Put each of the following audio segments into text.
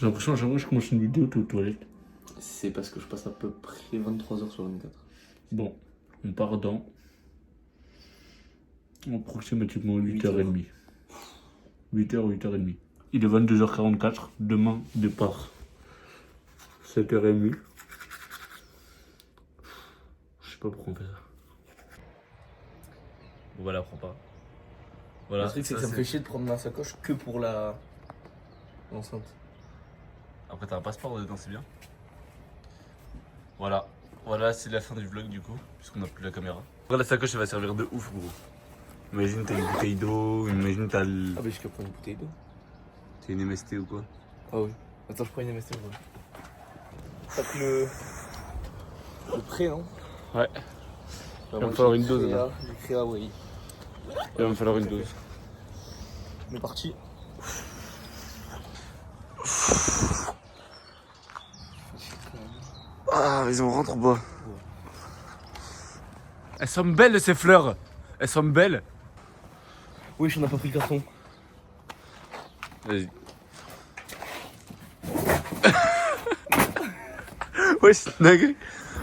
J'ai l'impression à chaque fois que je commence une vidéo, t'es aux toilettes. C'est parce que je passe à peu près 23 heures sur 24. Bon, on part dans approximativement 8h30. 8h, 8h30. Il est 22h44. Demain, départ 7h30. Je sais pas pourquoi on fait ça. Bon, voilà, prends pas. Voilà. Le truc, c'est que ça me fait chier de prendre ma sacoche que pour l'enceinte. Après, t'as un passeport dedans, c'est bien. Voilà. Voilà, c'est la fin du vlog du coup, puisqu'on n'a plus la caméra. Après, la sacoche, elle va servir de ouf, gros. Imagine, t'as une bouteille d'eau, imagine, t'as le. Ah, bah, jusqu'à prendre une bouteille d'eau. T'as une MST ou quoi? Ah, oui. Attends, je prends une MST, gros. Tape le prêt, non? Ouais. Bah, Il va me falloir une dose, là. là. J'ai écrit ah, oui. Il va me falloir une dose. On est parti. Ah, vas-y, on rentre ou pas? Elles sont belles ces fleurs. Elles sont belles. Oui, on n'a pas pris le carton. Vas-y. Ouais, c'est dingue.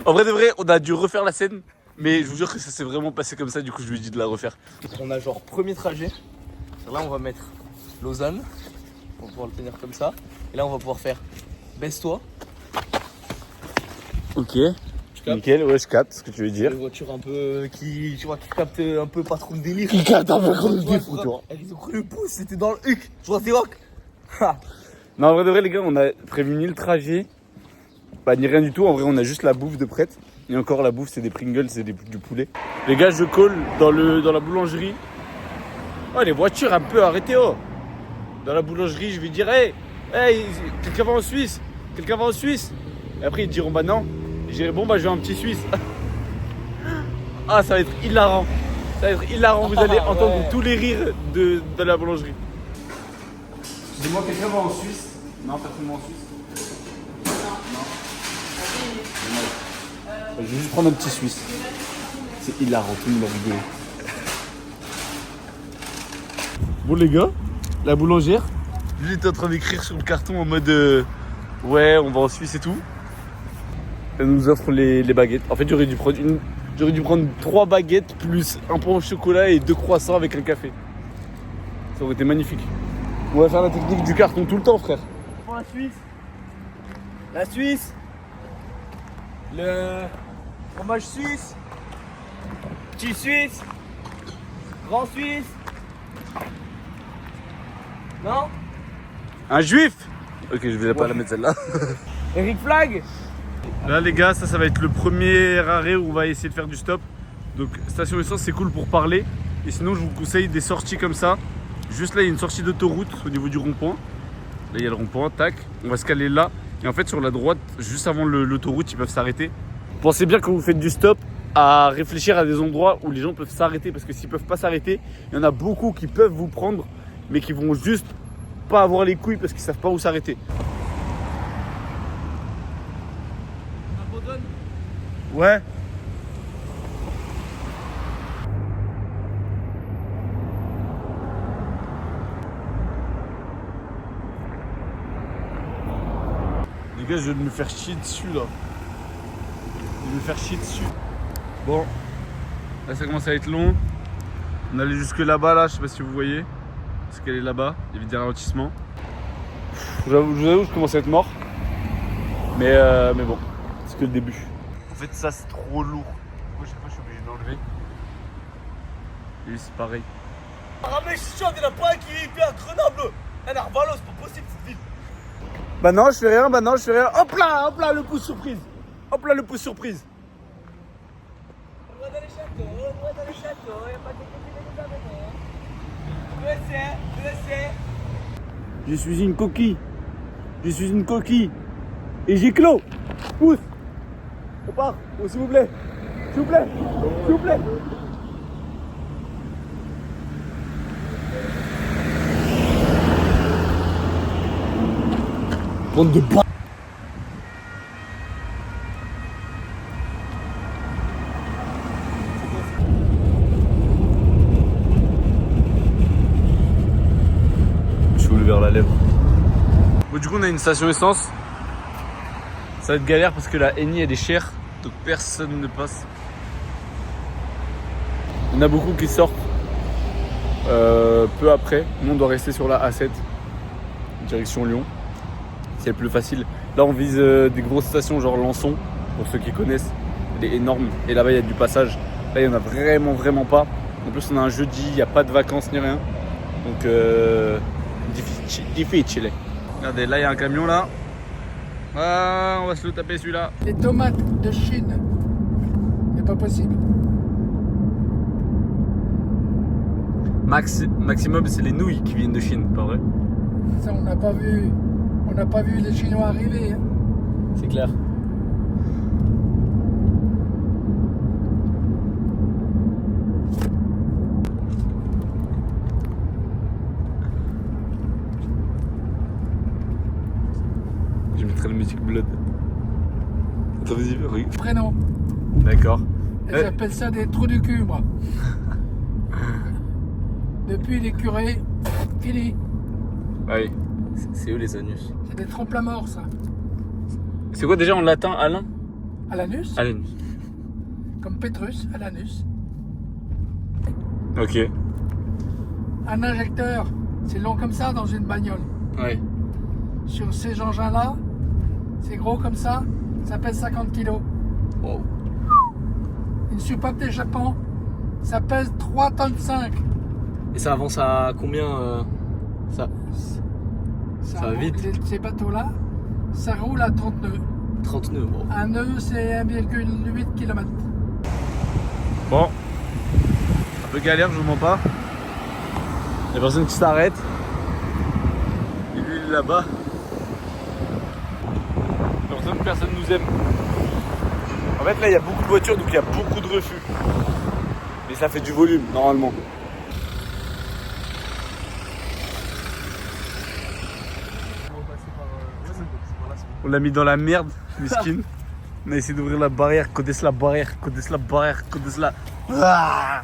En vrai de vrai, on a dû refaire la scène. Mais je vous jure que ça s'est vraiment passé comme ça, du coup je lui ai dit de la refaire. On a genre premier trajet. Là, on va mettre Lausanne. On va pouvoir le tenir comme ça. Et là, on va pouvoir faire baisse-toi. Ok. Tu captes? Nickel, ouais, je capte ce que tu veux dire. Les voitures un peu qui, tu vois, qui captent un peu pas trop le délire. Qui capte un peu trop le Tu vois, défaut, toi. Ils ont pris le pouce, c'était dans le huc. Je vois, c'est rock. Ha. Non, en vrai de vrai, les gars, on a prévu ni le trajet, bah, ni rien du tout. En vrai, on a juste la bouffe de prête. Et encore, la bouffe, c'est des Pringles, c'est du poulet. Les gars, je colle dans la boulangerie. Oh, les voitures un peu arrêtées, oh. Dans la boulangerie, je vais dire, hey, quelqu'un va en Suisse? Quelqu'un va en Suisse? Et après, ils diront, bah non. Et je dirai, bon, bah, je vais un petit Suisse. Ah, ça va être hilarant. Ça va être hilarant. Vous allez entendre ouais. tous les rires de la boulangerie. Dis-moi, quelqu'un va en Suisse? Non, personne va en Suisse. Je vais juste prendre un petit Suisse. C'est hilarant, tout le monde va rigoler. Bon les gars, la boulangère, lui était en train d'écrire sur le carton en mode ouais, on va en Suisse et tout. Elle nous offre les baguettes. En fait, j'aurais dû prendre 3 baguettes plus un pain au chocolat et 2 croissants avec un café. Ça aurait été magnifique. On va faire la technique du carton tout le temps, frère. Pour la Suisse. La Suisse. Le fromage suisse. Petit suisse. Grand suisse. Non? Un juif. Ok, je vais pas la mettre celle-là. Eric Flag. Là les gars, ça va être le premier arrêt où on va essayer de faire du stop. Donc station essence, c'est cool pour parler. Et sinon je vous conseille des sorties comme ça. Juste là il y a une sortie d'autoroute au niveau du rond-point. Là il y a le rond-point, tac. On va se caler là. Et en fait sur la droite, juste avant l'autoroute, ils peuvent s'arrêter. Pensez bien quand vous faites du stop à réfléchir à des endroits où les gens peuvent s'arrêter. Parce que s'ils peuvent pas s'arrêter, il y en a beaucoup qui peuvent vous prendre, mais qui vont juste pas avoir les couilles parce qu'ils savent pas où s'arrêter. Ouais. Les gars, je vais me faire chier dessus là. Je vais me faire chier dessus. Bon, là ça commence à être long. On allait jusque là-bas là, je sais pas si vous voyez. Parce qu'elle est là-bas, il y avait des ralentissements. Je vous avoue, je commence à être mort. Mais bon, c'est que le début. En fait, ça c'est trop lourd. Du coup, à chaque fois, je suis obligé d'enlever. Et c'est pareil. Ah mais je suis sûr, il n'y en a pas un qui est à Grenoble. Un Arvalos, c'est pas possible cette ville. Bah non, je fais rien, bah non, je fais rien. Hop là, le pouce surprise. Hop là, le pouce surprise. On va dans les châteaux, il n'y a pas de je sais. Je suis une coquille. Je suis une coquille. Et j'ai clos. Pousse. On part. Oh, s'il vous plaît. S'il vous plaît. S'il vous plaît. Bande de bâtards. Je suis ouvert la lèvre. Bon, du coup, on a une station essence. Ça va être galère parce que la Eni elle est chère, donc personne ne passe. Il y en a beaucoup qui sortent peu après. Nous, on doit rester sur la A7, direction Lyon. C'est le plus facile. Là, on vise des grosses stations, genre Lançon, pour ceux qui connaissent. Elle est énorme. Et là-bas, il y a du passage. Là, il n'y en a vraiment pas. En plus, on a un jeudi, il n'y a pas de vacances ni rien. Donc, difficile. Regardez, là, il y a un camion là. Ah, on va se le taper celui-là. Les tomates de Chine, c'est pas possible. Maximum, c'est les nouilles qui viennent de Chine, pas vrai? Ça, on n'a pas vu les Chinois arriver. Hein. C'est clair. Je mettrai la musique Blood. Attends, vas-y, oui. Prénom. D'accord. J'appelle ça des trous du cul, moi. Depuis les curés, fini. Oui. C'est eux les anus. C'est des trompes la mort, ça. C'est quoi déjà en latin, Alain? À l'anus, Alain. comme Pétrus, à l'anus. Ok. Un injecteur, c'est long comme ça dans une bagnole. Ouais. Sur ces engins-là, c'est gros comme ça pèse 50 kilos. Wow. Une soupape d'échappement, ça pèse 3 tonnes 5. Et ça avance à combien ça va roule, vite. Ces bateaux-là, ça roule à 30 nœuds. 30 nœuds. Wow. Un nœud, c'est 1,8 km. Bon. Un peu galère, je vous mens pas. Il y a personne qui s'arrête. Et lui, il est là-bas. Personne nous aime. En fait, là, il y a beaucoup de voitures, donc il y a beaucoup de refus. Mais ça fait du volume, normalement. On l'a mis dans la merde, miskin. On a essayé d'ouvrir la barrière, coder la barrière. Ah,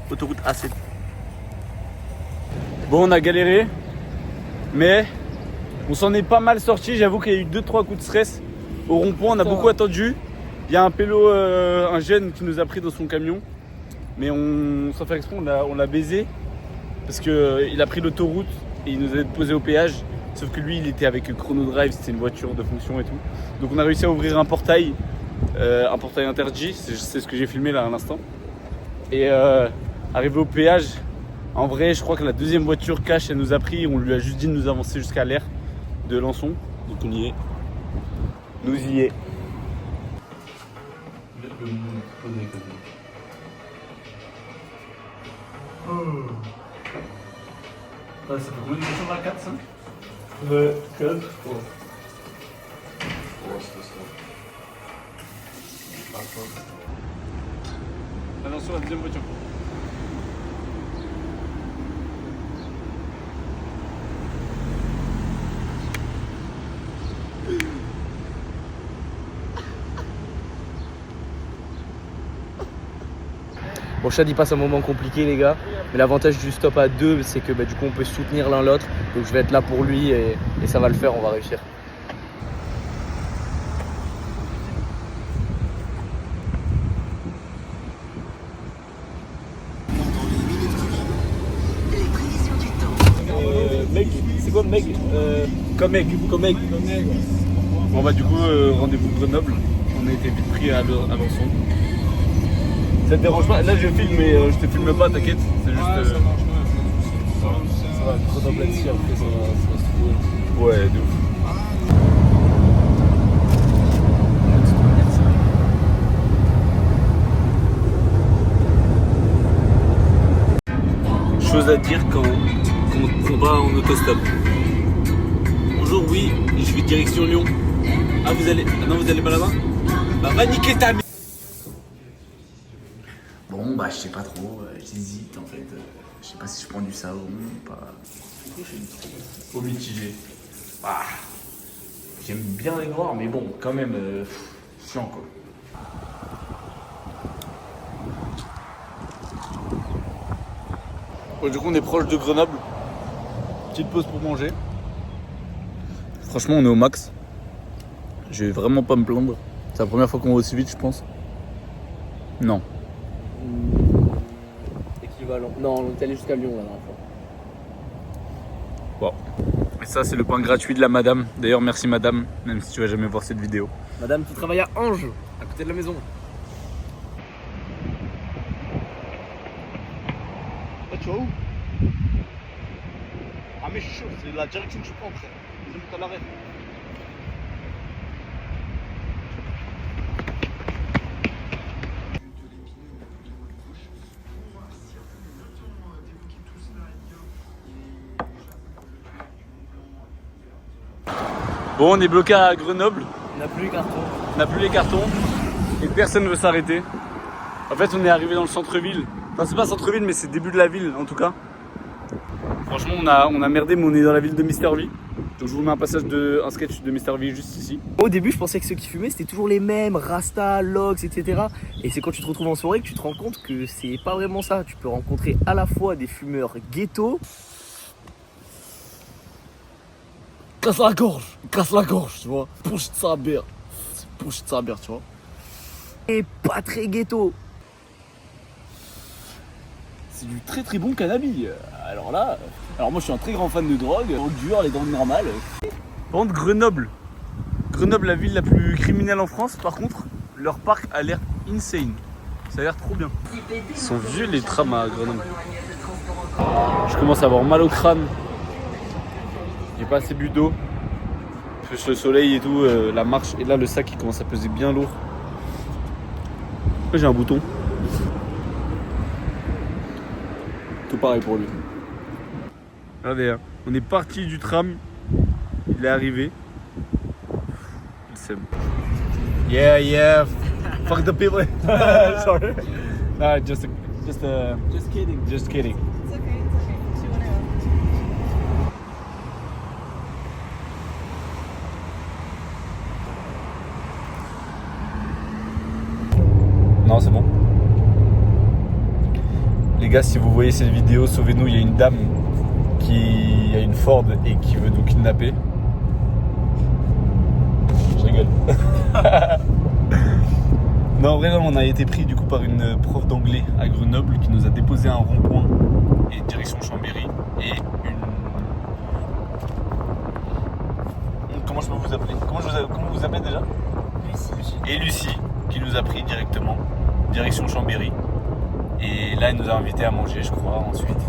autoroute A7. Bon, on a galéré, mais on s'en est pas mal sorti. J'avoue qu'il y a eu 2-3 coups de stress. Au rond-point, on a beaucoup attendu. Il y a un pélo, un jeune qui nous a pris dans son camion. Mais sans faire exprès, on l'a baisé. Parce qu'il a pris l'autoroute et il nous a posé au péage. Sauf que lui, il était avec Chrono Drive, c'était une voiture de fonction et tout. Donc on a réussi à ouvrir un portail interdit. C'est ce que j'ai filmé là à l'instant. Et arrivé au péage, en vrai, je crois que la deuxième voiture cash, elle nous a pris. On lui a juste dit de nous avancer jusqu'à l'aire de Lançon. Donc on y est. Nous y est. Ça fait combien de voitures là? 4, 5? Ouais, 4. Attention, la deuxième voiture. Bon, Chad il passe un moment compliqué les gars, mais l'avantage du stop à 2 c'est que du coup on peut soutenir l'un l'autre, donc je vais être là pour lui et ça va le faire, on va réussir. Meg, c'est quoi Meg Comeg. Bon bah du coup rendez-vous Grenoble, on a été vite pris à Lançon. Ça te dérange pas? Là je filme mais je te filme pas, t'inquiète. C'est juste. Ça va, Grenoble là-dessus après ça va se trouver. Ouais, de ouf. Chose à dire quand on va en autostop. Bonjour, oui, je vais direction Lyon. Ah vous allez. Ah non, vous allez pas là-bas? Bah va niquer ta mère. Bon, bah, je sais pas trop, j'hésite en fait. Je sais pas si je prends du savon ou pas. Au mitigé. Ah, j'aime bien les noirs, mais bon, quand même, chiant quoi. Bon, du coup, on est proche de Grenoble. Petite pause pour manger. Franchement, on est au max. Je vais vraiment pas me plaindre. C'est la première fois qu'on va aussi vite, je pense. Non. Équivalent. Non, on est allé jusqu'à Lyon la dernière fois. Bon. Et ça, c'est le pain gratuit de la madame. D'ailleurs, merci madame, même si tu vas jamais voir cette vidéo. Madame qui travaille à Ange, à côté de la maison. Tu vas où? Ah mais je suis chaud, c'est la direction que je prends, frère. Ils ont à l'arrêt. Bon, on est bloqué à Grenoble. On n'a plus les cartons. On n'a plus les cartons et personne ne veut s'arrêter. En fait, on est arrivé dans le centre-ville. Enfin, c'est pas centre-ville, mais c'est le début de la ville en tout cas. Franchement, on a merdé, mais on est dans la ville de Mr V. Donc, je vous mets un sketch de Mr V juste ici. Au début, je pensais que ceux qui fumaient c'était toujours les mêmes, Rasta, Lox, etc. Et c'est quand tu te retrouves en soirée que tu te rends compte que c'est pas vraiment ça. Tu peux rencontrer à la fois des fumeurs ghetto. Casse la gorge, tu vois. Push de sa bière, tu vois. Et pas très ghetto. C'est du très très bon cannabis. Alors là, moi je suis un très grand fan de drogue, dur, les drogues normales. Par contre, Grenoble, la ville la plus criminelle en France, par contre, leur parc a l'air insane. Ça a l'air trop bien. Ils sont vieux les trams à Grenoble. Je commence à avoir mal au crâne. J'ai pas assez bu d'eau. Plus le soleil et tout, la marche. Et là, le sac il commence à peser bien lourd. Là, j'ai un bouton. Tout pareil pour lui. Regardez, hein, on est parti du tram. Il est arrivé. Il s'aime. Yeah. Fuck the people. Sorry. No, just kidding. Just kidding. It's okay. See you whenever. Non, c'est bon. Les gars, si vous voyez cette vidéo, sauvez-nous. Il y a une dame qui a une Ford et qui veut nous kidnapper. Je rigole. Non, en vrai, non, on a été pris du coup par une prof d'anglais à Grenoble qui nous a déposé à un rond-point et direction Chambéry. Et comment je peux vous appeler? Comment vous appelez déjà? Lucie. Et Lucie qui nous a pris directement direction Chambéry. Et là, elle nous a invités à manger, je crois, ensuite.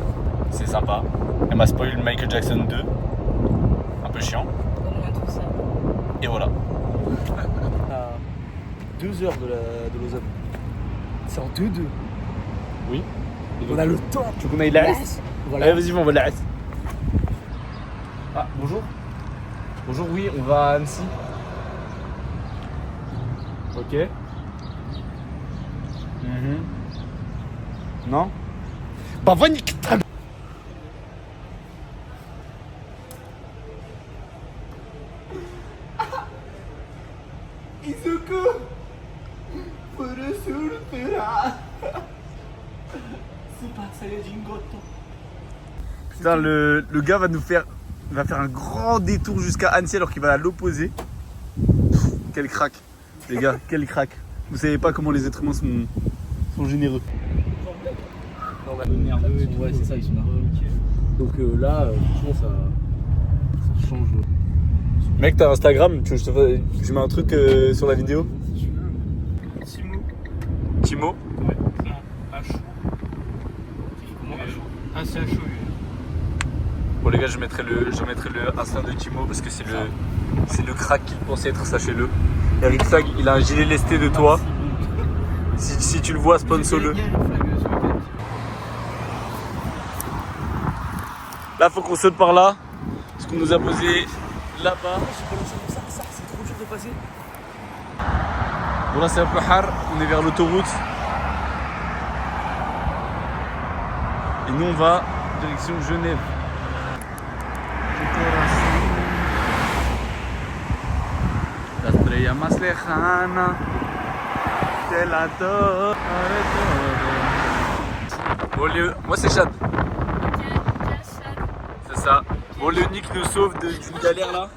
C'est sympa. Elle m'a spoilé le Michael Jackson 2. Un peu chiant. Au moins tout ça. Et voilà. À 2 heures de Lausanne. C'est en 2-2. Oui. On a le temps. Tu veux qu'on aille là? Voilà. Allez, vas-y, on va là. Ah, bonjour. Bonjour, oui, on va à Annecy. Ok. Non? Bah, va niquer ta... Putain, le gars va faire un grand détour jusqu'à Annecy alors qu'il va à l'opposé. Quel crack, les gars, quel crack. Vous savez pas comment les êtres humains sont généreux. Ouais, c'est ça, ils sont nerveux. Donc là, franchement, ça change. Mec, t'as Instagram, tu veux que je mets un truc sur la vidéo? Timo? Ouais, non, H. Comment H? Ah, c'est H. Bon les gars, je mettrai le Insta de Timo parce que c'est le crack qu'il pensait être, sachez-le. Eric Flag, il a un gilet lesté de toi. Si tu le vois, sponsor-le. Là, faut qu'on saute par là. Parce qu'on nous a posé là-bas. C'est trop dur de passer. Bon là, c'est un peu hard. On est vers l'autoroute. Et nous, on va direction Genève. La estrella más lejana de la torre. Bon, moi c'est Chad. C'est ça. Bon, Léonie qui nous sauve d'une galère là.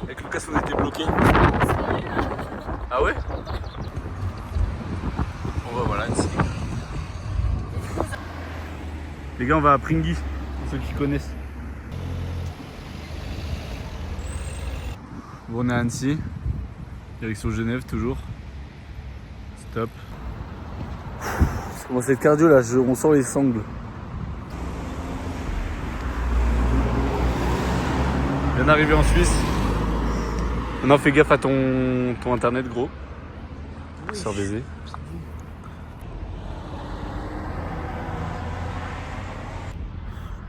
Avec Lucas, on était bloqués. Ah ouais? Bon bah voilà, Annecy. Les gars, on va à Pringui, pour ceux qui connaissent. Bon, on est à Annecy. Direction Genève, toujours. Stop. Ça commence à être cardio là, on sent les sangles. On vient d'arriver en Suisse. Maintenant, fais gaffe à ton internet, gros. Sors baiser.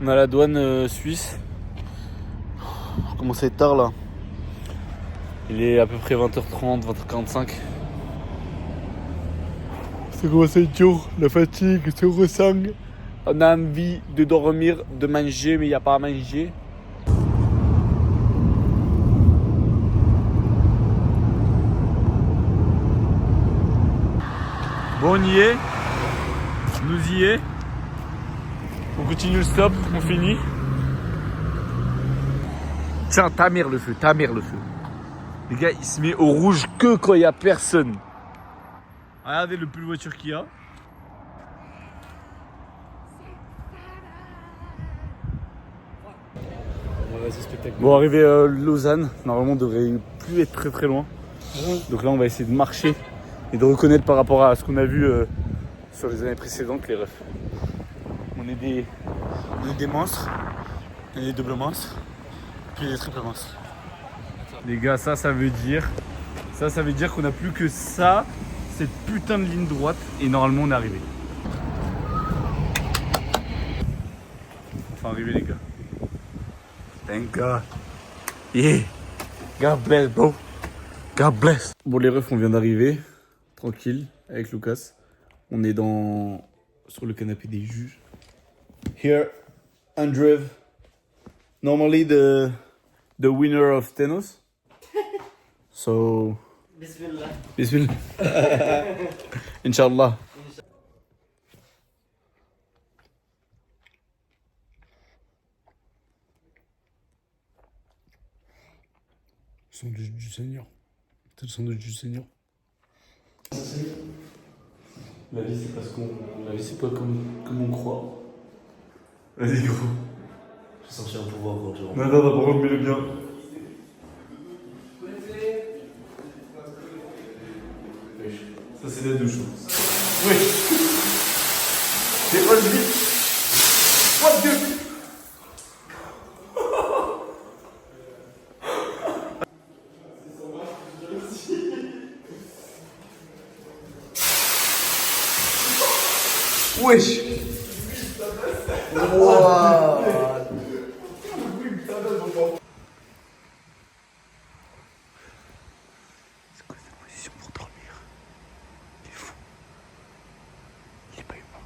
On a la douane suisse. Je commence à être tard là. Il est à peu près 20h30, 20h45. Ça commence à être dur, la fatigue se ressent. On a envie de dormir, de manger, mais il n'y a pas à manger. Bon, on y est. Nous y est. On continue le stop, on finit. Tiens, ta mère le feu, ta mère le feu. Les gars, il se met au rouge que quand il n'y a personne. Regardez le peu de voiture qu'il y a. Bon, arrivé à Lausanne, normalement on devrait plus être très très loin. Donc là on va essayer de marcher et de reconnaître par rapport à ce qu'on a vu sur les années précédentes les refs. On est des monstres, on est des doubles monstres, puis des triples monstres. Les gars, ça veut dire qu'on n'a plus que ça, cette putain de ligne droite, et normalement on est arrivé. Enfin arrivé les gars. Thank God. Yeah. God bless bro. God bless. Bon les refs, on vient d'arriver, tranquille, avec Lucas. On est sur le canapé des juges. Here, Andrew. Normally the winner of Thanos. So, Bismillah. Bismillah. Inch'Allah. Sandwich du Seigneur. C'est le sandwich du Seigneur. La vie, c'est parce la vie, c'est pas comme on croit. Vas-y, gros. J'ai senti un pouvoir quand j'ai rentré. Non, par contre, mets-le bien. Ça, c'est la douche. Oui. C'est pas le but. What the... Wesh. Wow. C'est quoi cette position pour dormir? Il est fou. Il est pas humain.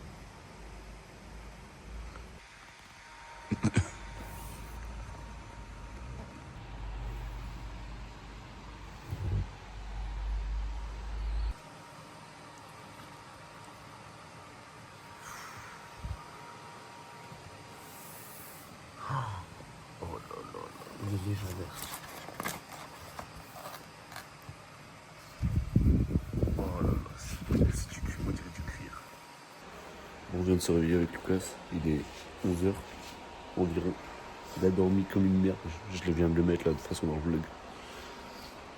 Il est légendaire. Oh là là, c'est du cul, on dirait du cuir. On vient de se réveiller avec Lucas, il est 11h environ. Il a dormi comme une merde, je viens de le mettre là de toute façon dans le vlog.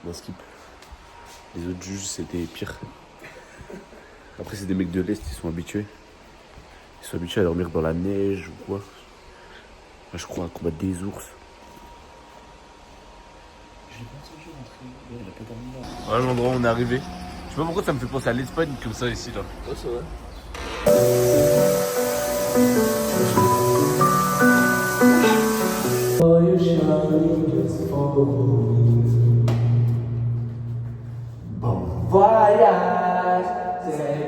On skip. Les autres juges c'était pire. Après c'est des mecs de l'Est, ils sont habitués. Ils sont habitués à dormir dans la neige ou quoi. Moi je crois à combattre des ours. Voilà l'endroit où on est arrivé. Je sais pas pourquoi ça me fait penser à l'Espagne comme ça ici là. Ouais, c'est vrai. Voyage, c'est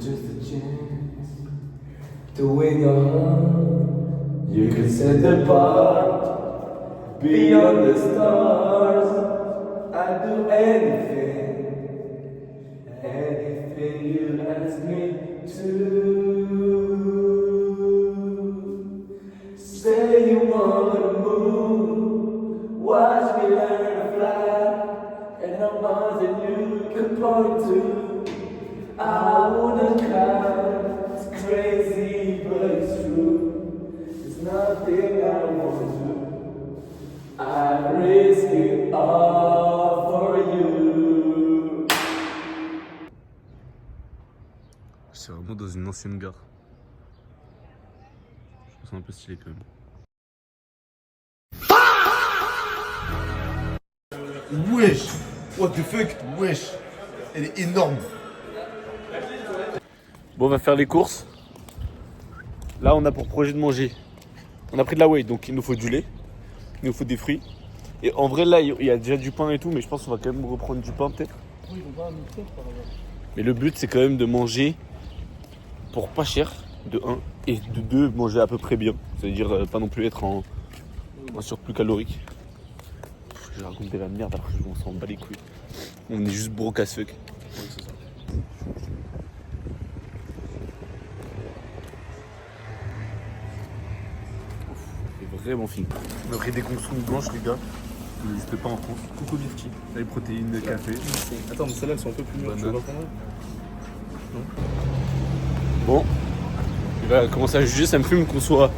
just a chance to win your heart. You can set the bar beyond the stars. I'd do anything, anything you ask me to. Say you wanna move, watch me learn to fly, and I'm nothing you can point to. I wanna climb, it's crazy but it's true. There's nothing I won't do. I risk it all for you. C'est vraiment dans une ancienne gare. Je me sens un peu stylé quand même. Wesh! What the fuck? Wesh! Elle est énorme! Bon, on va faire les courses. Là, on a pour projet de manger. On a pris de la whey, donc il nous faut du lait. Il nous faut des fruits. Et en vrai, là, il y a déjà du pain et tout, mais je pense qu'on va quand même reprendre du pain peut-être. Mais le but, c'est quand même de manger pour pas cher, de 1. Et de 2, manger à peu près bien. C'est-à-dire pas non plus être en surplus calorique. Je vais raconter la merde après, on s'en bat les couilles. On est juste broke as fuck. C'est vraiment fini. On a pris des consommes blanches, les gars. Ça n'existe pas en France. Coco Birki. Là, les protéines, café. Attends, mais celles-là elles sont un peu plus mûres. Tu veux pas prendre? Bon. Il va commencer à juger, ça me fume qu'on soit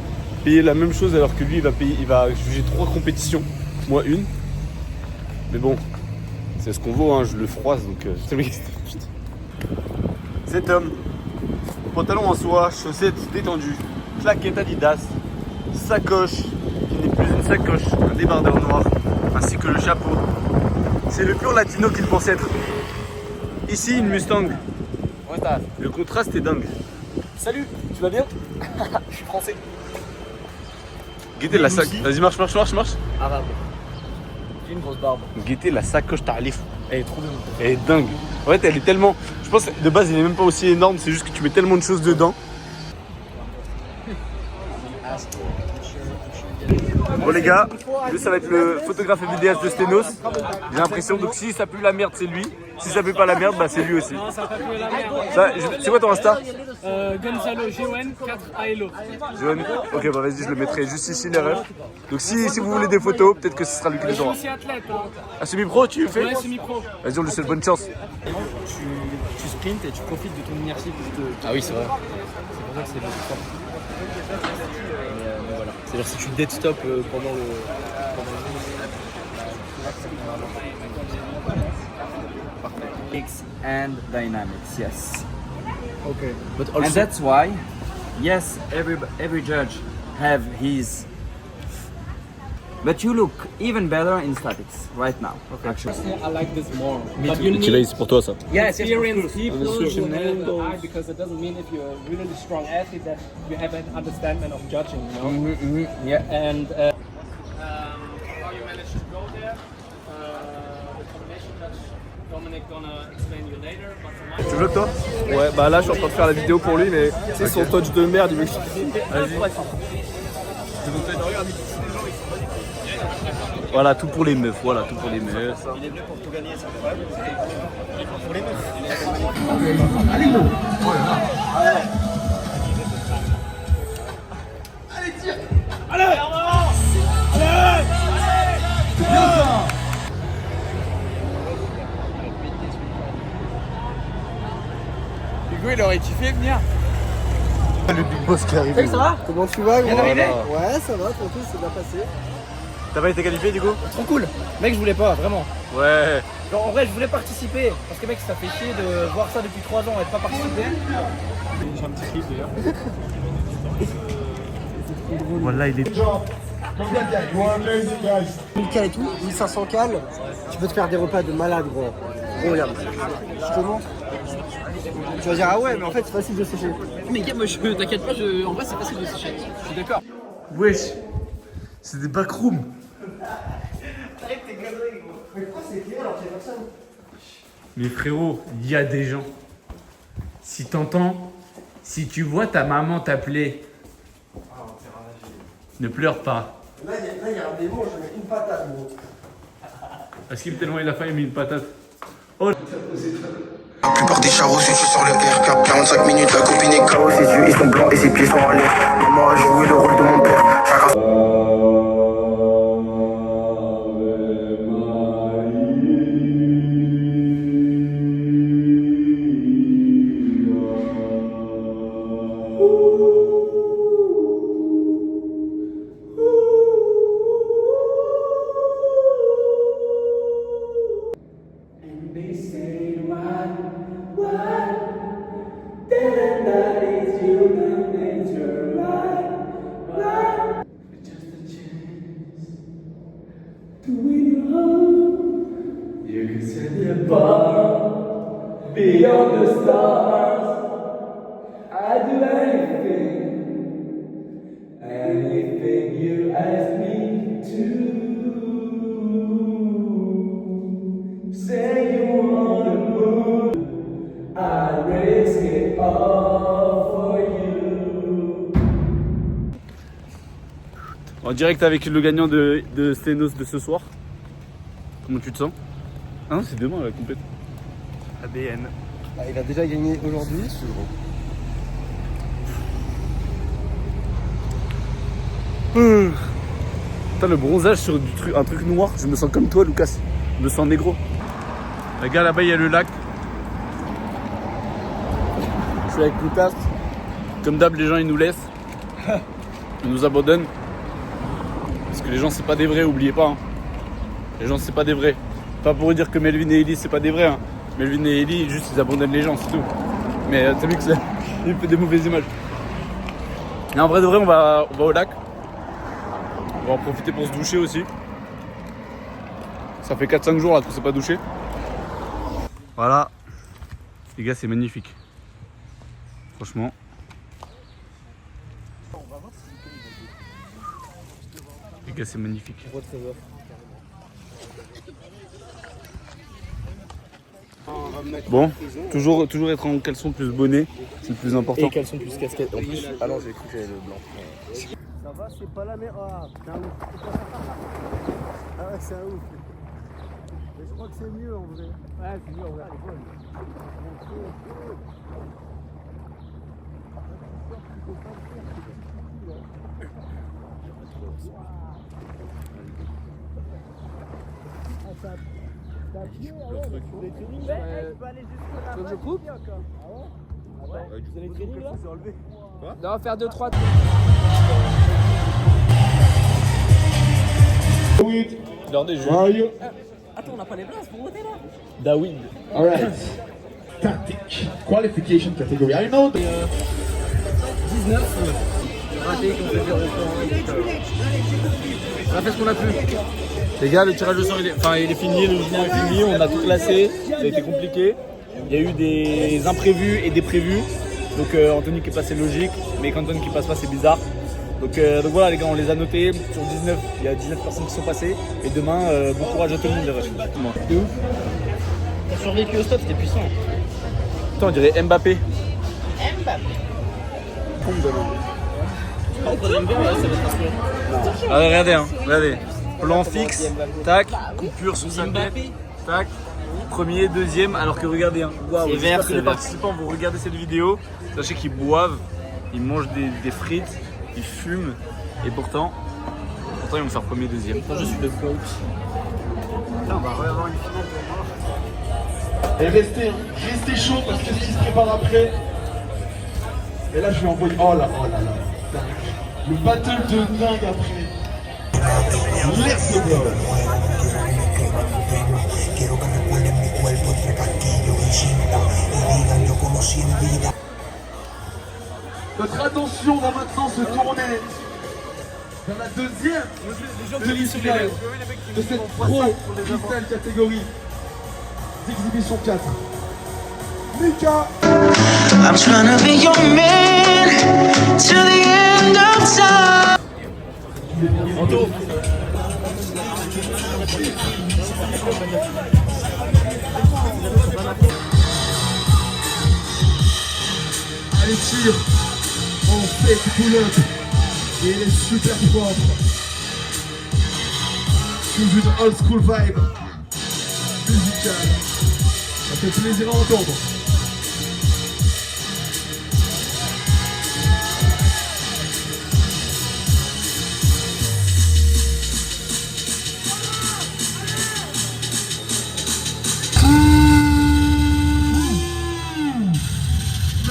payé la même chose alors que lui, il va juger 3 compétitions. Moi, une. Mais bon, c'est ce qu'on vaut, hein. Je le froisse donc. Cet homme, pantalon en soie, chaussettes détendues, claquettes Adidas, sacoche qui n'est plus une sacoche, un débardeur noir, ainsi que le chapeau. C'est le pur latino qu'il pense être. Ici, une Mustang. Ouais, t'as. Le contraste est dingue. Salut, tu vas bien? Je suis français. Guettez la sac. Vas-y, marche. Arabe. J'ai une grosse barbe. Guettez la sacoche Tarlif. Elle est trop bien. Elle est dingue. En fait, elle est tellement. Je pense que de base, elle est même pas aussi énorme. C'est juste que tu mets tellement de choses dedans. Bon, les gars, lui, ça va être le photographe et vidéaste de Stenos. J'ai l'impression. Donc, si ça pue la merde, c'est lui. Si ça pue pas la merde, bah, c'est lui aussi. Non, ça va pas puer la merde. C'est quoi ton Insta? Gonzalo GON 4 ALO. John. Ok, bah vas-y, je le mettrai juste ici, les refs. Donc, si vous voulez des photos, peut-être que ce sera lui qui Je les suis aura. aussi athlète. Hein. Ah, semi-pro, tu le fais? Ouais, semi-pro. Vas-y, on lui souhaite bonne chance. Tu sprints et tu profites de ton inertie. Ah oui, c'est vrai. C'est pour ça que c'est le sport. Mais voilà. C'est-à-dire si tu dead stop pendant le. Physics and dynamics, yes. Okay. But And that's why, yes, every judge have his. But you look even better in statics right now. Actually. I like this more. But you Tu need c'est pour toi ça. Yes, experienced people sûr. who know the eye, because it doesn't mean if you're a really strong athlete that you have an understanding of judging, you know? Yeah. And how you managed to go there, the combination judge Dominic gonna explain you later, but for my Tu vlogs toi? Ouais, bah là je suis en train de faire la vidéo pour lui, mais c'est son touch de merde, il veut que Voilà, tout pour les meufs. Voilà, tout pour les meufs. Hugo il aurait kiffé venir. Le big boss qui arrive. Salut, ça va? Comment tu vas, gros? Voilà. Ouais, ça va, tranquille, c'est bien passé. T'as pas été qualifié du coup? Trop cool. Mec, je voulais pas, vraiment. Ouais. Genre, en vrai, je voulais participer. Parce que, mec, ça fait chier de voir ça depuis 3 ans et de pas participer. j'ai un petit clip d'ailleurs. Voilà, il est. 1000 cal et tout, 1500 cal, tu peux te faire des repas de malade, gros. Gros, regarde. Je te montre. Tu vas dire, ah ouais, mais en fait, c'est facile de sécher. Mais gars, moi, t'inquiète pas, en vrai, c'est facile de sécher. Je suis d'accord. Wesh, c'est des backrooms. Mais frérot, il y a des gens. Si t'entends, si tu vois ta maman t'appeler, ne pleure pas. Là, il y a un démon, je mets une patate, gros. Parce qu'il tellement il a failli, mais une patate. Oh. La plupart des chars je suis sur le R. 45 minutes, la copine est KO. Ses yeux ils sont blancs et ses pieds sont en l'air. Maman a joué le rôle de mon père. Chacun... You can set the bar beyond the stars. I'd do anything you ask me to. Say you wanna move, I'd risk it all for you. En direct avec le gagnant de Stenos de ce soir. Comment tu te sens? Ah non, c'est demain la complète. ABN. Ah, il a déjà gagné aujourd'hui. Putain, le bronzage sur un truc noir, je me sens comme toi, Lucas. Je me sens négro. Les gars, là-bas, il y a le lac. Je suis avec Lucas. Comme d'hab, les gens, ils nous laissent. Ils nous abandonnent. Parce que les gens, c'est pas des vrais, oubliez pas. Hein. Les gens, c'est pas des vrais. Pas pour dire que Melvin et Ellie, c'est pas des vrais. Hein. Melvin et Ellie, juste, ils abandonnent les gens, c'est tout. Mais t'as vu que ça, il fait des mauvaises images. Et en vrai de vrai, on va au lac. On va en profiter pour se doucher aussi. Ça fait 4-5 jours là qu'on s'est pas douché. Voilà. Les gars, c'est magnifique. Franchement. Les gars, c'est magnifique. Bon, toujours être en caleçon plus bonnet, c'est le plus important. Et caleçon plus casquette en plus. Ah non, j'ai cru que j'avais le blanc. Ça va, c'est pas la mer. Ah, c'est un ouf. Ah ouais, c'est un ouf. Mais je crois que c'est mieux en vrai. Ouais, c'est mieux en vrai. Donc je coupe. Vous allez training là? On va faire 2-3. L'heure des jeux. Attends, on n'a pas les places pour voter là? David. Alright. Tactique. Qualification category. I know. 19. Raté, comme je on a fait ce qu'on a pu. Les gars, le tirage au sort, il est fini, le jugement est fini, on a tout classé, ça a été compliqué. Il y a eu des imprévus et des prévus. Donc Anthony qui est passé logique, mais qu'Anthony qui passe pas, c'est bizarre. Donc voilà les gars, on les a notés. Sur 19, il y a 19 personnes qui sont passées. Et demain, bon courage à tout le monde les refs. De ouf. T'as survécu au stop, c'était puissant. Putain, on dirait Mbappé. Ah, regardez, hein, regardez. Plan fixe, tac, coupure sur sa tête, tac, premier, deuxième, alors que regardez, hein, waouh, j'espère que les participants vont regarder cette vidéo, sachez qu'ils boivent, ils mangent des frites, ils fument, et pourtant ils vont faire premier, deuxième. Moi je suis le coach. Là on va revoir une finale pour moi. Et restez chaud parce que ce qui se prépare après. Et là je vais envoyer. Oh là là. Le battle de dingue après. Let's go. Notre attention va maintenant se tourner vers la deuxième demi-finale de cette pro freestyle catégorie d'exhibition 4. Mika. I'm trying to be your man to the end of time. Allez, tire. On fait pull-up. Et il est super propre. Sous une old school vibe musicale. Ça fait plaisir à entendre.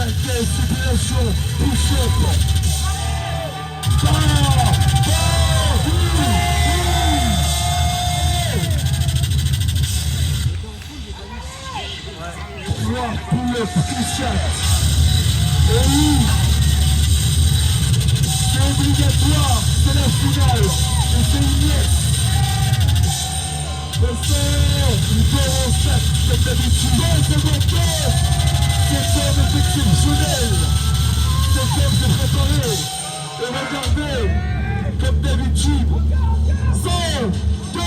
Circulation, push-up. Pull-up, push-up. Et oui, c'est obligatoire, c'est la finale, et c'est une yes. Le sort, il part en sac, comme d'habitude. Dans ce moment, cette forme est exceptionnelle. Cette forme s'est préparée. Et regardez, comme d'habitude. 100, 2, 1,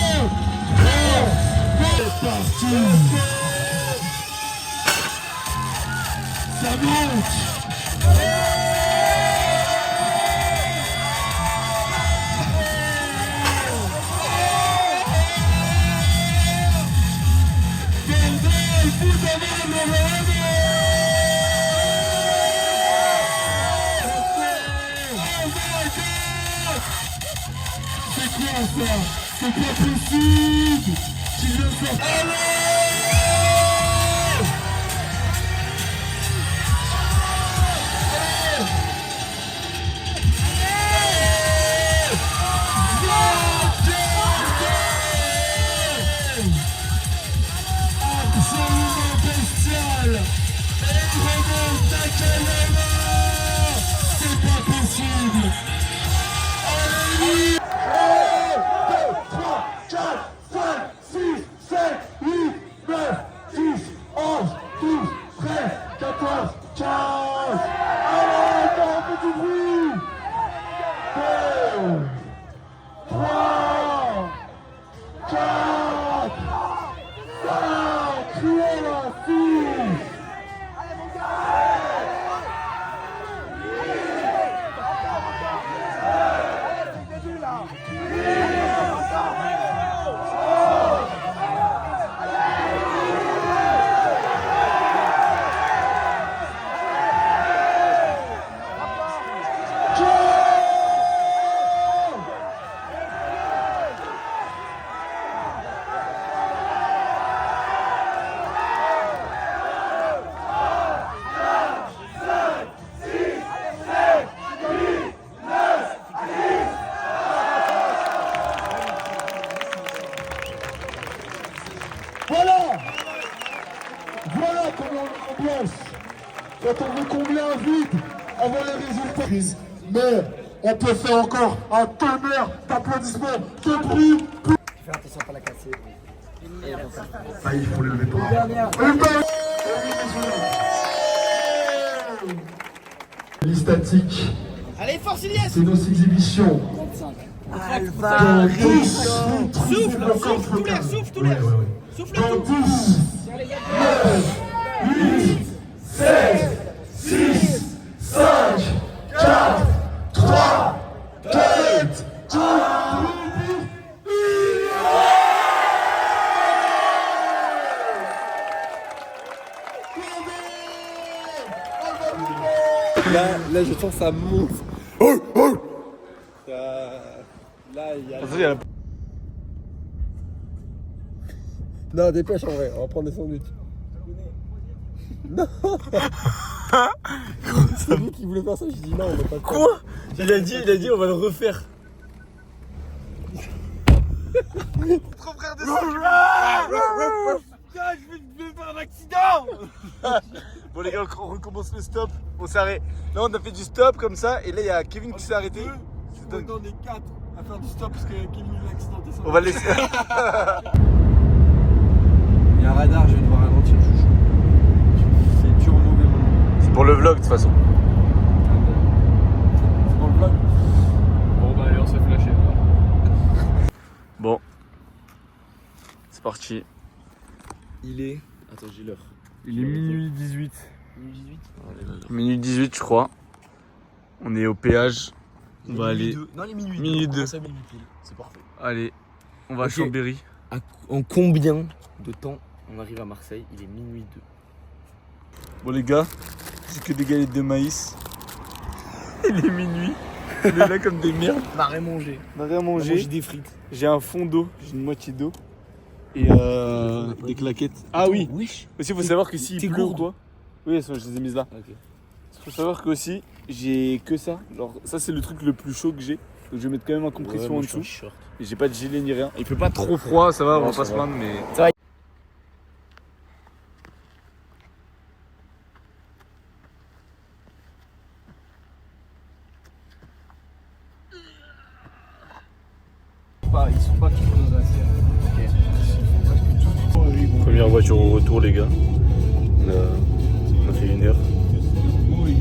c'est parti. Ça monte. C'est quoi ça? C'est pas possible! Tu viens de faire... Absolument bestial! Et remonte Nakamura! C'est pas possible! Allez! 1, 2, 3, 4, 5, 6, 7, 8, 9, 10, 11, 12, 13, 14, 15! Allez, encore un peu du bruit! 2, 3, 4, 5, criez la 6! Voilà comment on ambiance quand on veut combler un vide avant les résultats. Mais on peut faire encore un tonnerre d'applaudissements, de bruit. Fais attention à pas la casser. Ah, il faut lever pour statique. Allez, force Ilias! C'est nos exhibitions. Alpha, Souffle, tout l'air, souffle tout l'air. Souffle Dans tout. 10, 9, 8, 7, 6, 5, 4, 3, 2, 1. Là, je sens ça monte. Là, il y a... Non, dépêche en vrai, on va prendre des sandwichs. Non. C'est lui qui voulait faire ça, j'ai dit non, on va pas le faire. Quoi? Il a dit on va le refaire. Trop frère de sang. Putain, je vais faire un accident. Bon les gars, on recommence le stop. On s'arrête. Là on a fait du stop comme ça et là il y a Kevin qui s'est arrêté. On est 4 à faire du stop parce que Kevin a accidenté son... On va le laisser. Il y a un radar, je vais devoir ralentir, chouchou. C'est dur au mauvais moment. C'est pour le vlog de toute façon. C'est pour le vlog. Bon bah allez, on se fait flasher. Bon. C'est parti. Il est... Attends, j'ai l'heure. Il est minuit 18. Minuit 18 Minuit 18 je crois. On est au péage. On va aller... Non, les minuit 2. Minuit 2. C'est parfait. Allez, on va à Ok. Chambéry. En combien de temps on arrive à Marseille? Il est minuit 2. Bon les gars, c'est que des galettes de maïs. Il est minuit. On est là comme des merdes. On n'a rien mangé. On n'a rien On a mangé. mangé des frites. J'ai un fond d'eau, j'ai une moitié d'eau. Et des claquettes. Ah oui. Wesh. Aussi, il faut savoir que s'il T'es pleut ou gourde. quoi. Oui, je les ai mises là. Ok. Faut savoir qu'aussi, j'ai que ça. Alors, ça, c'est le truc le plus chaud que j'ai. Donc, je vais mettre quand même en compression en dessous. Et j'ai pas de gilet ni rien. Il fait pas trop froid, ça va, on va pas se plaindre, mais. Ça va. Ils sont pas tous dans un ciel. Première voiture au retour, les gars. On a fait 1 heure.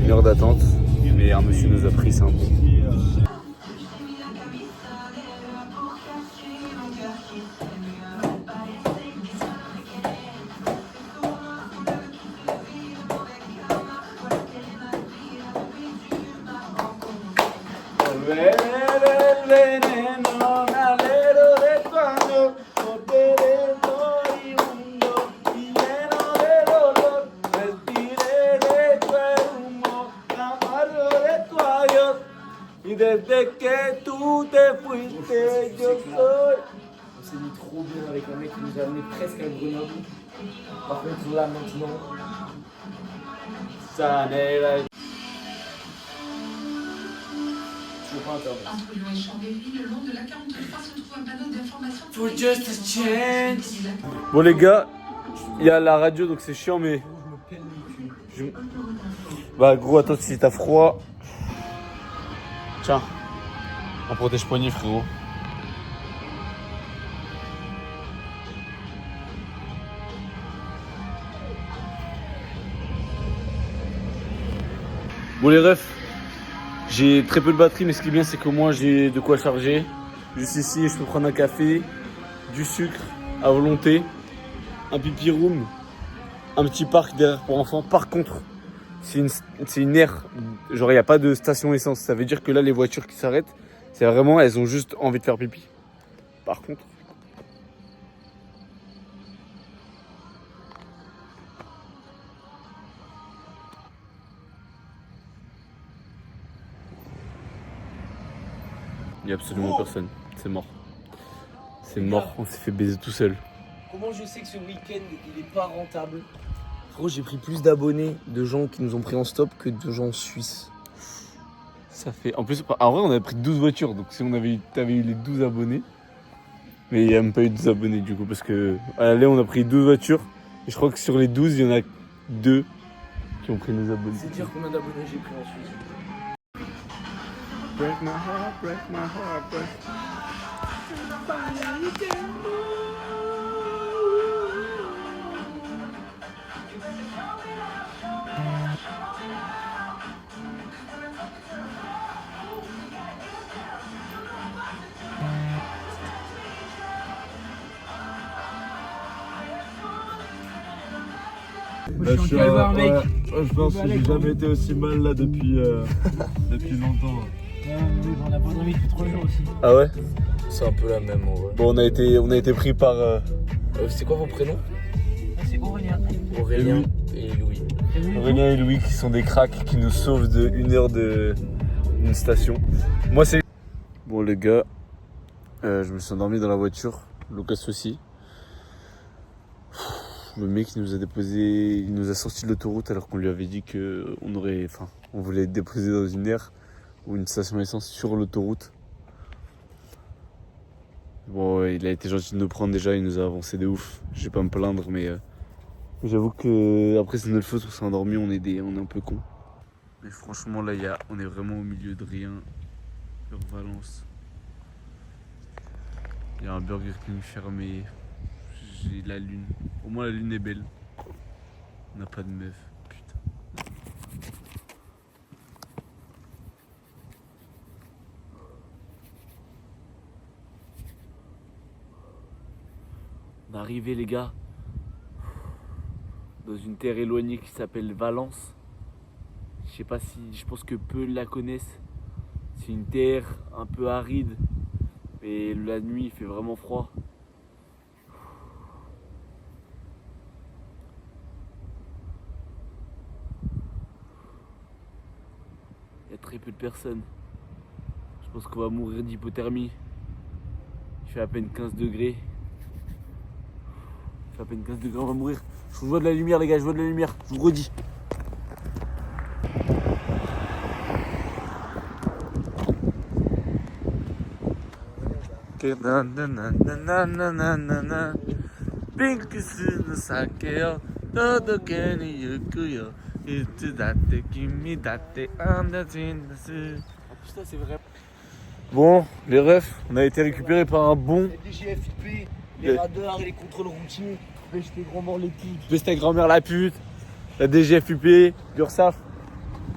1 heure d'attente. Mais un monsieur nous a pris, c'est un bon. On s'est mis trop bien avec un mec qui nous a amené presque à Grenoble. Par contre là maintenant, ça n'est là. Toujours pas internet. For just a chance. Bon, les gars, il y a la radio donc c'est chiant, mais. Bah, gros, attends, si t'as froid. Tiens, un protège-poignet, frérot. Bon les refs, j'ai très peu de batterie, mais ce qui est bien c'est qu'au moins j'ai de quoi charger. Juste ici, je peux prendre un café, du sucre à volonté, un pipi room, un petit parc derrière pour enfants. Par contre, c'est une aire, genre il n'y a pas de station essence. Ça veut dire que là les voitures qui s'arrêtent, c'est vraiment, elles ont juste envie de faire pipi. Par contre... Il n'y a absolument personne, c'est mort. C'est mort, on s'est fait baiser tout seul. Comment je sais que ce week-end il est pas rentable? Gros, j'ai pris plus d'abonnés de gens qui nous ont pris en stop que de gens suisses. Ça fait... En plus, en vrai, on avait pris 12 voitures, donc si t'avais eu les 12 abonnés, mais il n'y a même pas eu 12 abonnés du coup, parce que à l'aller, on a pris 12 voitures, et je crois que sur les 12, il y en a 2 qui ont pris nos abonnés. C'est dire combien d'abonnés j'ai pris en Suisse. Break my heart, break my heart, break... Moi, je suis en calvaire, mec. Je pense que j'ai jamais été aussi mal là depuis longtemps. On a pas dormi depuis 3 jours aussi. Ah ouais? C'est un peu la même en vrai. Bon, on a été pris par... C'est quoi vos prénoms? C'est Aurélien. Aurélien et Louis. Aurélien et Louis qui sont des cracks qui nous sauvent de 1 heure d'une station. Moi c'est... Bon les gars, je me suis endormi dans la voiture, Lucas aussi. Le mec il nous a déposé, il nous a sorti de l'autoroute alors qu'on lui avait dit que on voulait être déposé dans une aire ou une station essence sur l'autoroute. Bon, il a été gentil de nous prendre déjà, il nous a avancé de ouf. Je vais pas me plaindre, mais j'avoue que après c'est notre faute, on s'est endormi, on est un peu cons. Mais franchement là, on est vraiment au milieu de rien, sur Valence. Il y a un Burger King fermé. J'ai la lune. Au moins la lune est belle. On n'a pas de meuf. Putain. On est arrivé les gars dans une terre éloignée qui s'appelle Valence. Je sais pas si, je pense que peu la connaissent. C'est une terre un peu aride. Et la nuit il fait vraiment froid. Il y a très peu de personnes. Je pense qu'on va mourir d'hypothermie. Il fait à peine 15 degrés. Il fait à peine 15 degrés, on va mourir. Je vois de la lumière les gars, je vois de la lumière, je vous redis. Putain, c'est vrai. Bon, les refs, on a été récupérés par un bon. Les DGFIP, les radars et les contrôles routiers. Pêche tes grands-mères les putes. Pêche ta grand-mère la pute, la DGFUP, l'URSSAF.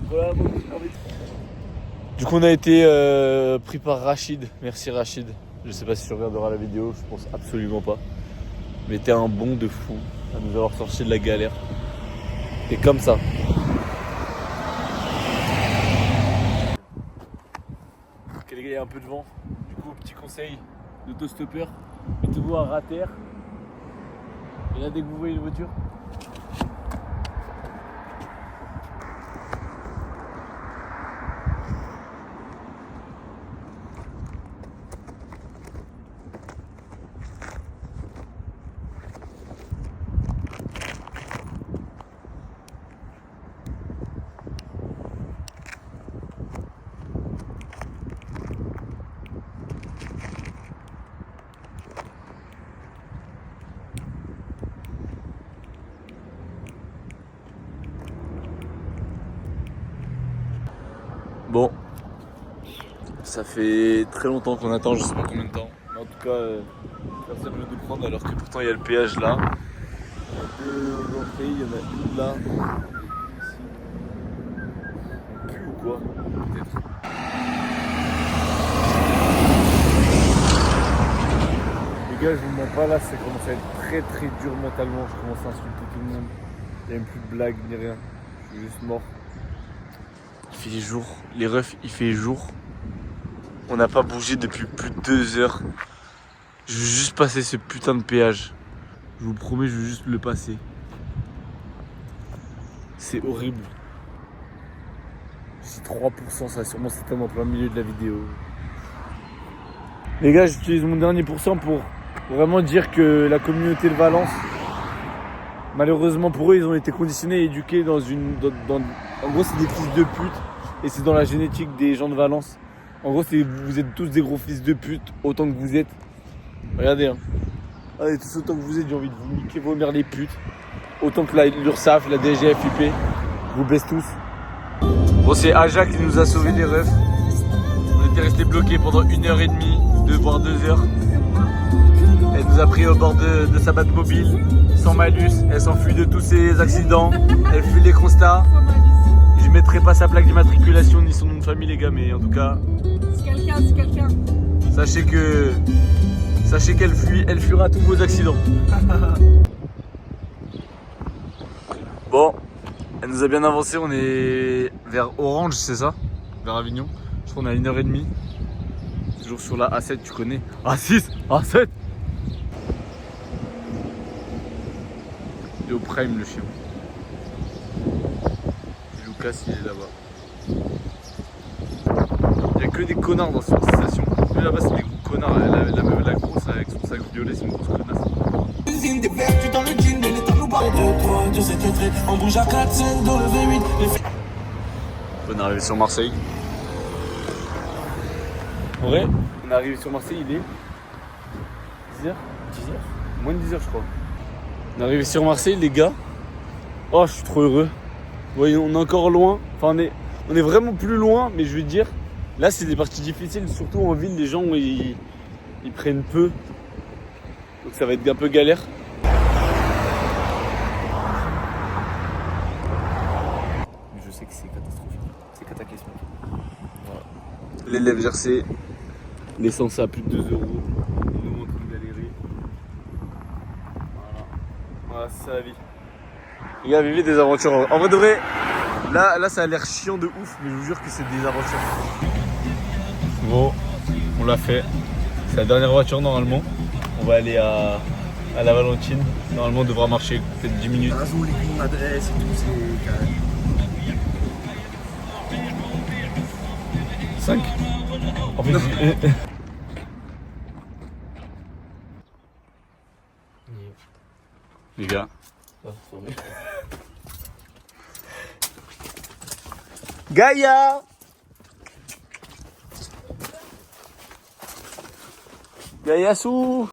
Voilà, bon, Du coup, on a été pris par Rachid. Merci Rachid. Je sais pas si tu regarderas la vidéo, je pense absolument pas. Mais t'es un bon de fou à nous avoir sorti de la galère. Et comme ça. Ok les gars, il y a un peu de vent. Du coup, petit conseil d'autostopper, mettez-vous à ras terre. Et là, dès que vous voyez une voiture, bon, ça fait très longtemps qu'on attend, je sais pas combien de temps. Mais en tout cas, personne ne veut nous prendre alors que pourtant il y a le péage là. Il y a deux entrées, il y en a une là. Ici. On pue ou quoi? Peut-être. Les gars, je vous mens pas là, ça commence à être très très dur mentalement. Je commence à insulter tout le monde. Il n'y a même plus de blagues ni rien. Je suis juste mort. Il fait jour, les refs, il fait jour. On n'a pas bougé depuis plus de 2 heures. Je veux juste passer ce putain de péage. Je vous promets, je veux juste le passer. C'est horrible. Si 3%, ça va sûrement s'éteindre en plein milieu de la vidéo. Les gars, j'utilise mon dernier pourcent pour vraiment dire que la communauté de Valence, malheureusement pour eux, ils ont été conditionnés et éduqués dans une... En gros, c'est des fils de pute et c'est dans la génétique des gens de Valence. En gros, vous êtes tous des gros fils de pute autant que vous êtes. Regardez, hein. Allez, tous autant que vous êtes, j'ai envie de vous niquer vos mères les putes. Autant que l'URSSAF, la DGFIP, je vous baisse tous. Bon, c'est Aja qui nous a sauvés des refs. On était restés bloqués pendant 1h30, voire 2 heures. Elle nous a pris au bord de sa Batmobile, sans malus. Elle s'enfuit de tous ses accidents. Elle fuit les constats. Je mettrai pas sa plaque d'immatriculation ni son nom de famille, les gars, mais en tout cas. C'est quelqu'un, c'est quelqu'un. Sachez qu'elle fuit, elle fuira tous vos accidents. Bon, elle nous a bien avancé, on est vers Orange, c'est ça? Vers Avignon. Je crois qu'on est à 1h30. Toujours sur la A7, tu connais. A6, A7. Il est au prime le chien. Et Lucas il est là-bas. Il n'y a que des connards dans cette station. Mais là-bas c'est des gros connards. La meuf la grosse avec son sac violet, c'est une grosse connasse. On est arrivé sur Marseille. En vrai, on est arrivé sur Marseille, il est 10h 10h Moins de 10h je crois. On est arrivé sur Marseille les gars. Oh je suis trop heureux. Vous voyez on est encore loin. Enfin on est vraiment plus loin, mais je veux dire, là c'est des parties difficiles, surtout en ville, les gens ils prennent peu. Donc ça va être un peu galère. Je sais que c'est catastrophique. C'est cataclysmique. Voilà. L'élève GRC, l'essence à plus de 2 €. Nous en train de galérer. Voilà, c'est ça la vie. Les gars, vivez des aventures. En vrai de vrai, là ça a l'air chiant de ouf, mais je vous jure que c'est des aventures. Bon, on l'a fait. C'est la dernière voiture normalement. On va aller à la Valentine. Normalement on devra marcher peut-être 10 minutes. Raison, les mon adresse et tout, c'est carré. 5 en fait, les gars. Gaïa. Y'a Yassou.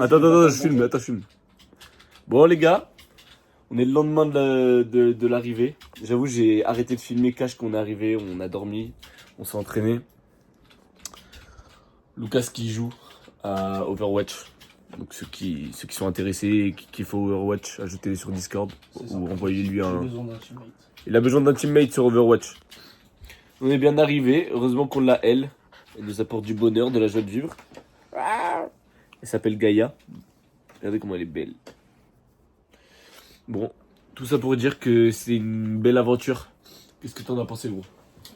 Attends, je filme. Bon les gars, on est le lendemain de l'arrivée. J'avoue, j'ai arrêté de filmer cash qu'on est arrivé, on a dormi, on s'est entraîné. Lucas qui joue à Overwatch. Donc ceux qui sont intéressés et qui kiffent Overwatch, ajoutez-les sur Discord ou envoyez-lui un... Il a besoin d'un teammate sur Overwatch. On est bien arrivé, heureusement qu'on l'a elle. Elle nous apporte du bonheur, de la joie de vivre. Elle s'appelle Gaïa. Regardez comment elle est belle. Bon, tout ça pour dire que c'est une belle aventure. Qu'est-ce que t'en as pensé, gros?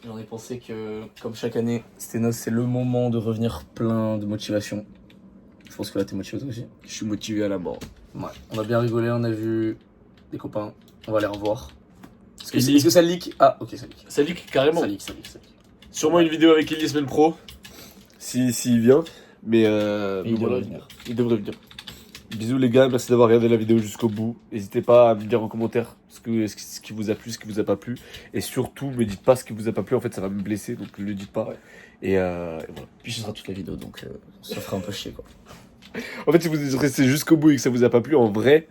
J'en ai pensé que, comme chaque année, Stenos, c'est le moment de revenir plein de motivation. Je pense que là, t'es motivé toi aussi. Je suis motivé à la mort. Ouais, on a bien rigolé, on a vu des copains. On va les revoir. Est-ce que ça leak? Ah, ok, ça leak. Ça leak carrément. Ça leak. Sûrement une vidéo avec Ellie semaine pro. S'il vient. Mais il voilà, devrait venir. Il devrait venir. Bisous les gars, merci d'avoir regardé la vidéo jusqu'au bout. N'hésitez pas à me dire en commentaire ce qui vous a plu, ce qui vous a pas plu. Et surtout, me dites pas ce qui vous a pas plu, en fait ça va me blesser, donc ne le dites pas. Ouais. Et voilà. Puis ce sera toute la vidéo, donc ça fera un peu chier quoi. En fait, si vous restez jusqu'au bout et que ça vous a pas plu, en vrai,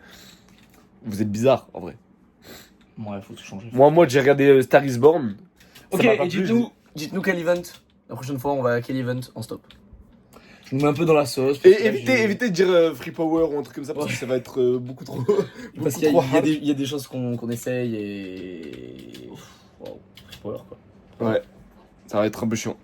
vous êtes bizarre, en vrai. Ouais, faut tout changer. Moi j'ai regardé Star is Born. Ok, et dites-nous quel event. La prochaine fois, on va à quel event en stop. Je nous mets un peu dans la sauce. Et évitez de dire Free Power ou un truc comme ça, parce que ça va être beaucoup trop. Parce qu'il y a des choses qu'on essaye et. Wow, Free Power quoi. Ouais, ça va être un peu chiant.